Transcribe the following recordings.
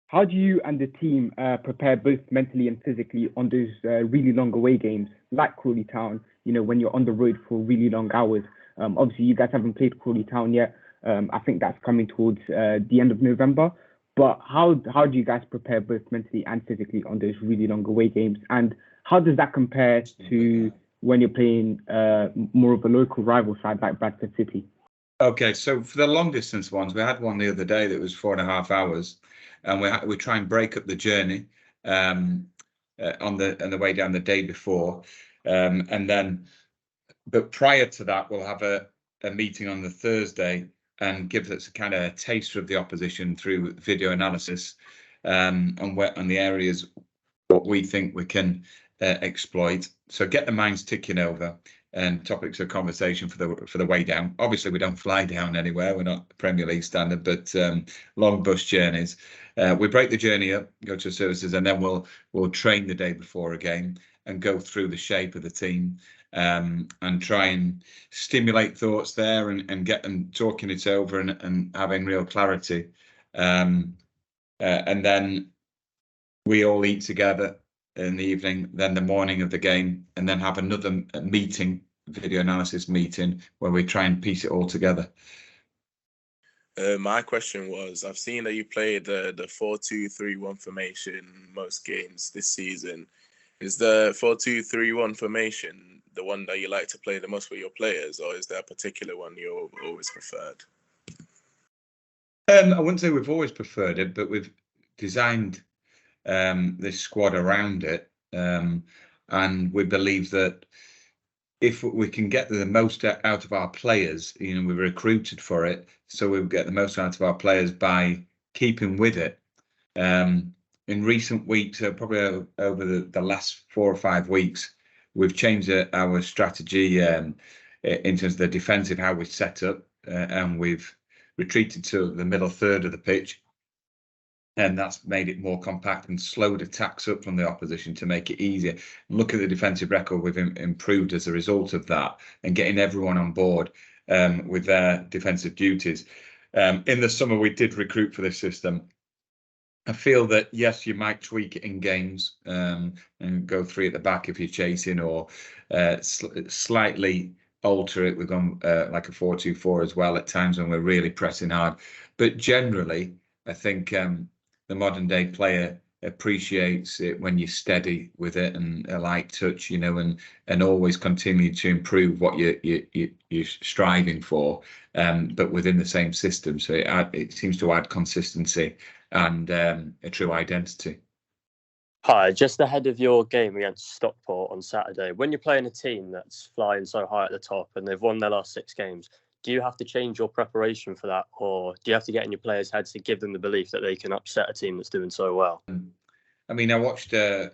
How do you and the team prepare both mentally and physically on those really long away games like Crawley Town, when you're on the road for really long hours? Obviously, you guys haven't played Crawley Town yet. I think that's coming towards the end of November. But how do you guys prepare both mentally and physically on those really long away games? And how does that compare to when you're playing more of a local rival side like Bradford City? Okay, so for the long distance ones, we had one the other day that was 4.5 hours, and we try and break up the journey on the way down the day before, but prior to that, we'll have a meeting on the Thursday and give us a kind of a taster of the opposition through video analysis on the areas what we think we can exploit. So get the minds ticking over and topics of conversation for the way down. Obviously, we don't fly down anywhere. We're not Premier League standard, but long bus journeys. We break the journey up, go to services, and then we'll train the day before a game and go through the shape of the team and try and stimulate thoughts there and get them talking it over and having real clarity. And then we all eat together in the evening, then the morning of the game, and then have another meeting, video analysis meeting, where we try and piece it all together. My question was, I've seen that you played the 4-2-3-1 formation most games this season. Is the 4-2-3-1 formation the one that you like to play the most with your players, or is there a particular one you've always preferred? I wouldn't say we've always preferred it, but we've designed this squad around it, and we believe that if we can get the most out of our players, we recruited for it, so we'll get the most out of our players by keeping with it. In recent weeks, probably over the last 4 or 5 weeks, we've changed our strategy in terms of the defensive, how we set up, and we've retreated to the middle third of the pitch. And that's made it more compact and slowed attacks up from the opposition to make it easier. Look at the defensive record we've improved as a result of that, and getting everyone on board with their defensive duties. In the summer, we did recruit for this system. I feel that, yes, you might tweak it in games and go 3 at the back if you're chasing, or slightly alter it. We've gone like a 4-2-4 as well at times when we're really pressing hard. But generally, I think the modern day player appreciates it when you're steady with it and a light touch, and always continue to improve what you're striving for, but within the same system. So it seems to add consistency and a true identity. Hi, just ahead of your game against Stockport on Saturday, when you're playing a team that's flying so high at the top and they've won their last 6 games, do you have to change your preparation for that, or do you have to get in your players' heads to give them the belief that they can upset a team that's doing so well? I mean, I watched the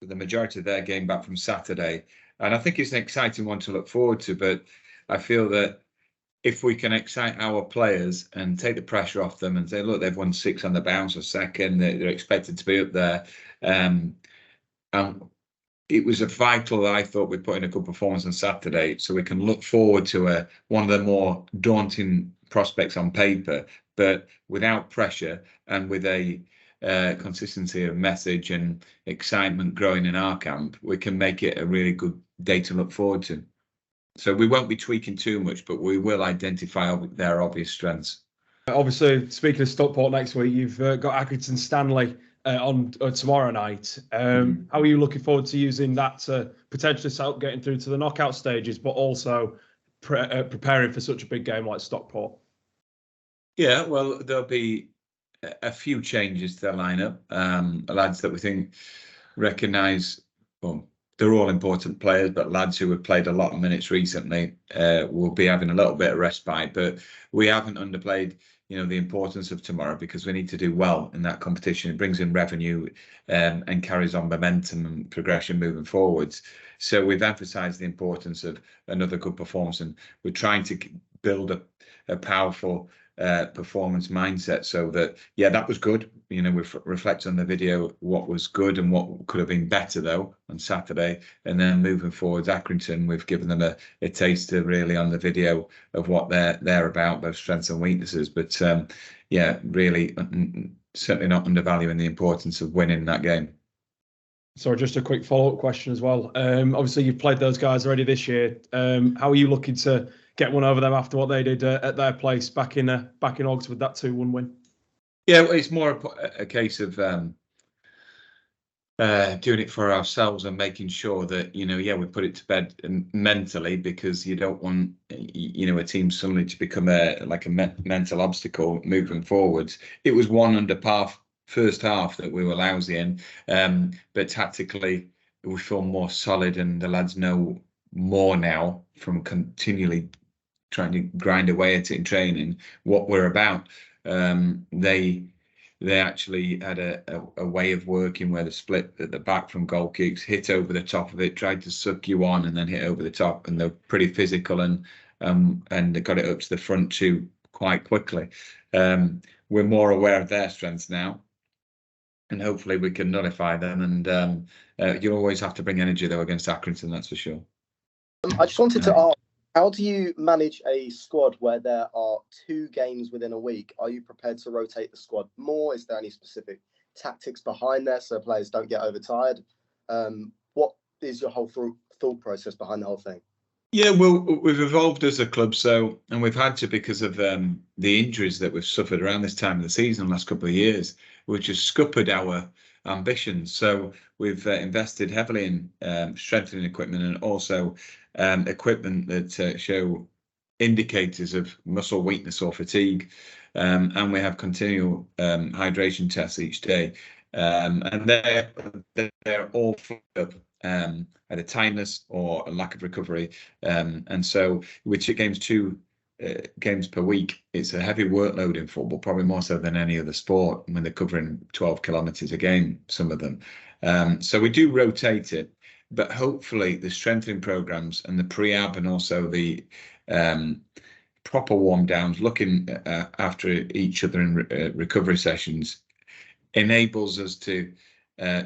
majority of their game back from Saturday, and I think it's an exciting one to look forward to, but I feel that if we can excite our players and take the pressure off them and say, look, they've won 6 on the bounce or second, they're expected to be up there. And it was vital that I thought we'd put in a good performance on Saturday, so we can look forward to one of the more daunting prospects on paper, but without pressure and with a consistency of message and excitement growing in our camp, we can make it a really good day to look forward to. So we won't be tweaking too much, but we will identify their obvious strengths. Obviously, speaking of Stockport next week, you've got Accrington Stanley on tomorrow night. How are you looking forward to using that to potentially help getting through to the knockout stages, but also preparing for such a big game like Stockport? Yeah, well, there'll be a few changes to their lineup. Lads that we think recognise, well, they're all important players, but lads who have played a lot of minutes recently will be having a little bit of respite. But we haven't underplayed, the importance of tomorrow, because we need to do well in that competition. It brings in revenue and carries on momentum and progression moving forwards. So we've emphasised the importance of another good performance, and we're trying to build a powerful performance mindset, so that that was good. We reflect on the video what was good and what could have been better though on Saturday, and then moving forwards, Accrington, we've given them a taster really on the video of what they're about, both strengths and weaknesses. But really certainly not undervaluing the importance of winning that game. So just a quick follow-up question as well. Obviously, you've played those guys already this year. How are you looking to get one over them after what they did at their place back in August with that 2-1 win? Yeah, well, it's more a case of doing it for ourselves and making sure that, we put it to bed mentally, because you don't want, a team suddenly to become a mental obstacle moving forwards. It was one under par first half that we were lousy in, but tactically we feel more solid, and the lads know more now from continually trying to grind away at it in training what we're about. They actually had a way of working where they split at the back from goal kicks, hit over the top of it, tried to suck you on, and then hit over the top. And they're pretty physical, and they got it up to the front too quite quickly. We're more aware of their strengths now, and hopefully we can nullify them. And you always have to bring energy though against Accrington, that's for sure. I just wanted to ask, how do you manage a squad where there are 2 games within a week? Are you prepared to rotate the squad more? Is there any specific tactics behind there so players don't get overtired? What is your whole thought process behind the whole thing? Yeah, well, we've evolved as a club, and we've had to, because of the injuries that we've suffered around this time of the season, the last couple of years, which has scuppered our ambitions. So we've invested heavily in strengthening equipment, and also equipment that show indicators of muscle weakness or fatigue, and we have continual hydration tests each day, and they're all up at a tiredness or a lack of recovery, and so with 2 games per week, it's a heavy workload in football, probably more so than any other sport, when they're covering 12 kilometres a game, some of them. So we do rotate it, but hopefully the strengthening programs and the pre-ab, and also the proper warm downs, looking after each other in recovery sessions, enables us to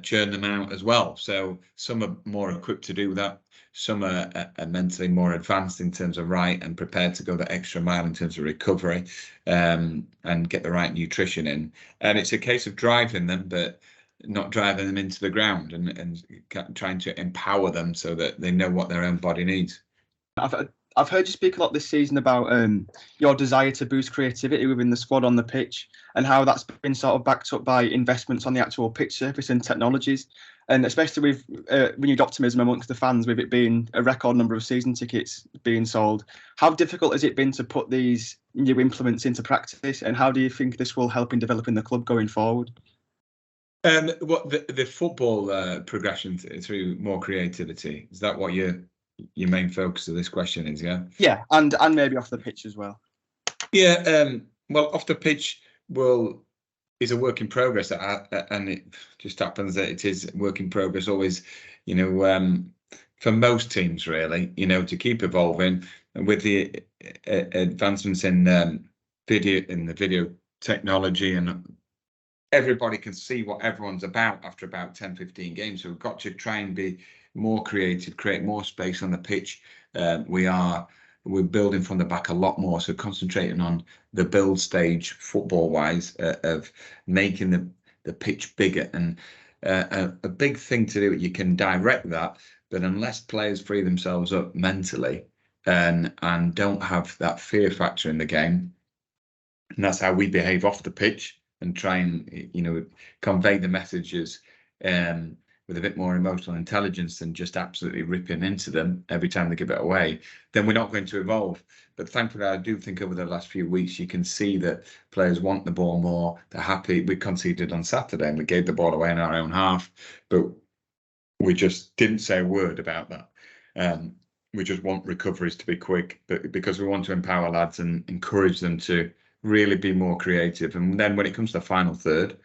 churn them out as well. So some are more equipped to do that. Some are mentally more advanced in terms of and prepared to go the extra mile in terms of recovery, and get the right nutrition in. And it's a case of driving them, but not driving them into the ground, and trying to empower them so that they know what their own body needs. I've heard you speak a lot this season about your desire to boost creativity within the squad on the pitch, and how that's been sort of backed up by investments on the actual pitch surface and technologies, and especially with renewed optimism amongst the fans, with it being a record number of season tickets being sold. How difficult has it been to put these new implements into practice, and how do you think this will help in developing the club going forward? What the football progression through more creativity, is that what your main focus of this question is? Yeah, and maybe off the pitch as well. Well, off the pitch is a work in progress, and it just happens that it is a work in progress always, for most teams really, to keep evolving. And with the advancements in video technology, and everybody can see what everyone's about after about 10-15 games, so we've got to try and be more creative, create more space on the pitch. We're building from the back a lot more, so concentrating on the build stage football wise, of making the pitch bigger. And a big thing to do, you can direct that, but unless players free themselves up mentally and don't have that fear factor in the game, and that's how we behave off the pitch, and try and convey the messages with a bit more emotional intelligence than just absolutely ripping into them every time they give it away, then we're not going to evolve. But thankfully, I do think over the last few weeks, you can see that players want the ball more. They're happy. We conceded on Saturday and we gave the ball away in our own half, but we just didn't say a word about that. We just want recoveries to be quick, but because we want to empower lads and encourage them to really be more creative. And then when it comes to the final third,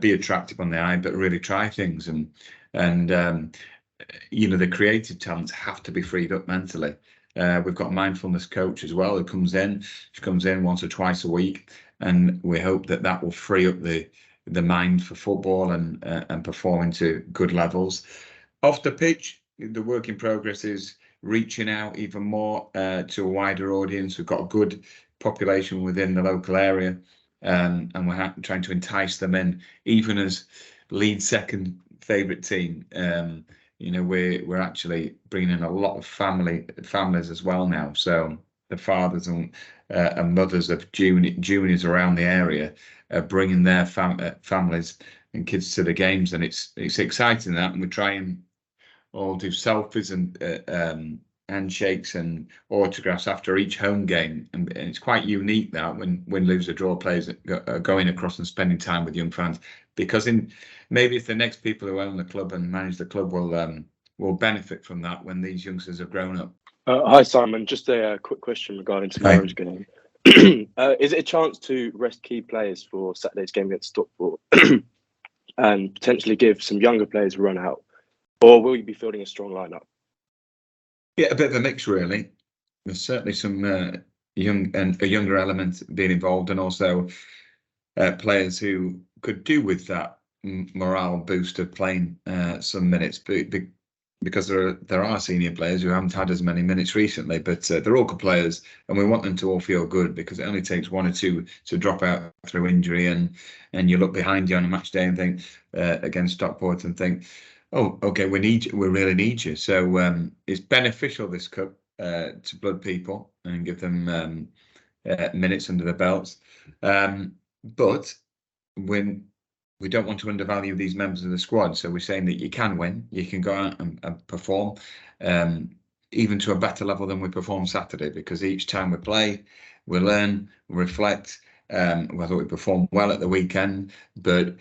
be attractive on the eye, but really try things. And the creative talents have to be freed up mentally. We've got a mindfulness coach as well who comes in. She comes in once or twice a week, and we hope that will free up the mind for football and performing to good levels. Off the pitch, the work in progress is reaching out even more to a wider audience. We've got a good population within the local area. and we're trying to entice them in, even as Leeds' second favourite team. You know, we're actually bringing in a lot of families as well now. So the fathers and mothers of juniors around the area are bringing their families and kids to the games, and it's exciting that. And we try and all do selfies and handshakes and autographs after each home game, and it's quite unique that when win, lose or draw players are going across and spending time with young fans, because maybe if the next people who own the club and manage the club will benefit from that when these youngsters have grown up. Hi Simon, just a quick question regarding tomorrow's game. Is it a chance to rest key players for Saturday's game against Stockport and potentially give some younger players a run out, or will you be fielding a strong lineup? Yeah, a bit of a mix, really. There's certainly some a younger element being involved, and also players who could do with that morale boost of playing some minutes, because there are senior players who haven't had as many minutes recently, but they're all good players, and we want them to all feel good, because it only takes one or two to drop out through injury, and you look behind you on a match day and think against Stockport and think, oh, okay, we really need you. So it's beneficial, this cup, to blood people and give them minutes under the belts. But when we don't want to undervalue these members of the squad, so we're saying that you can win, you can go out and perform, even to a better level than we performed Saturday, because each time we play, we learn, we reflect, whether we perform well at the weekend, but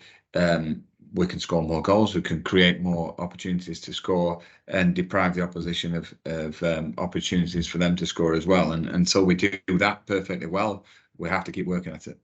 we can score more goals, we can create more opportunities to score, and deprive the opposition of opportunities for them to score as well. And until we do that perfectly well, we have to keep working at it.